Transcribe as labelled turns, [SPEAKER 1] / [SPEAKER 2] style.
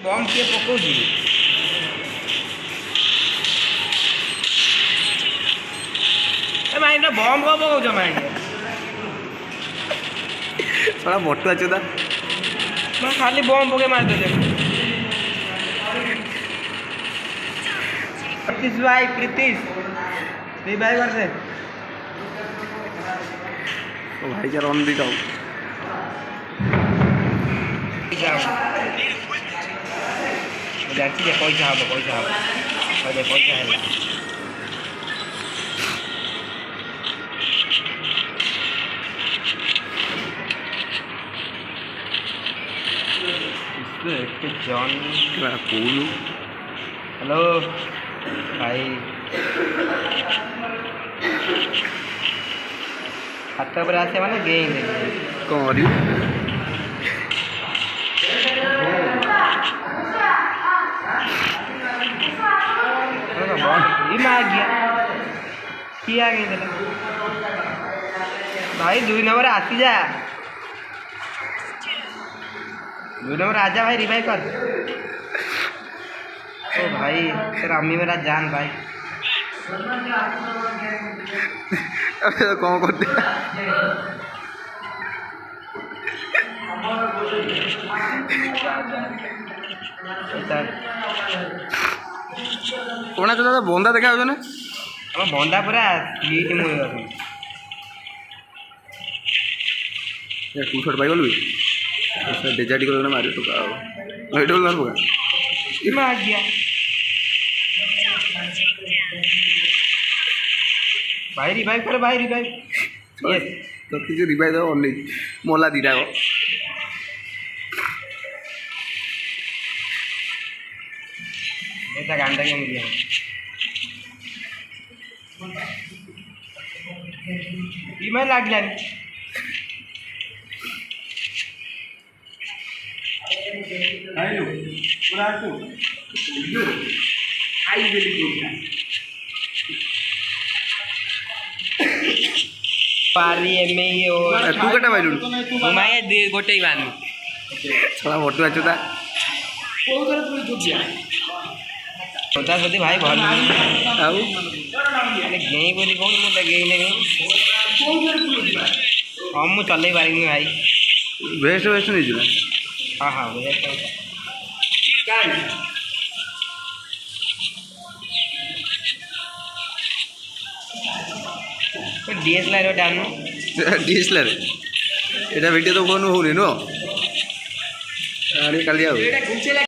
[SPEAKER 1] बम किए पकाउछि ए माइन बम को पकाउछ माइन
[SPEAKER 2] थोड़ा मोटू अच्छे था
[SPEAKER 1] मैं खाली बम पके मार दे प्रीतिश भाई प्रीतिश रिवाइव कर दे
[SPEAKER 2] तो भाई क्या रन दी जाओ
[SPEAKER 1] जाती है पैसा हम पैसा पैसा है जॉन
[SPEAKER 2] कूल
[SPEAKER 1] हेलो भाई हाथ पर आसे माने गेंद
[SPEAKER 2] कौन रही
[SPEAKER 1] किया भाई 2 नंबर आसी जा 2 नंबर आजा भाई रिवाइव कर ओ भाई तेरा अम्मी मेरा जान भाई
[SPEAKER 2] अबे तो कौन करते कौन है तो बंदा देखा हो ना
[SPEAKER 1] हम बंदा पूरा लीट मुई
[SPEAKER 2] यार तू छोड़ पाई बोलू इसमें डेजार्टी को ना मारे तो का वेट बोल मार पका
[SPEAKER 1] मार दिया भाई रिवाइव कर भाई रिवाइव
[SPEAKER 2] ये तो तुझे रिवाइव दो ओनली मोला दी रहा हो
[SPEAKER 1] ऐसा गांडा के मिलिया ईमेल लाग जानी
[SPEAKER 2] आइलो पूरा तो आई वेली गोटा
[SPEAKER 1] पारी एमे ये और
[SPEAKER 2] तू कटा भाई लुडू
[SPEAKER 1] घुमाए दे गोटे ही बांध
[SPEAKER 2] थोड़ा मोटू अच्छे था
[SPEAKER 1] कोई करे तू जो गया होता सदी भाई भल
[SPEAKER 2] आउ
[SPEAKER 1] माने गेई बोली कोन मते गेई ने हम मु चले पारिनी भाई
[SPEAKER 2] वेस्ट वेस्ट नहीं जुला
[SPEAKER 1] हां हां काय डीएसएलआर डानो
[SPEAKER 2] डीएसएलआर এটা ভিডিও তো ফোন হউনি নো আরে কালি আও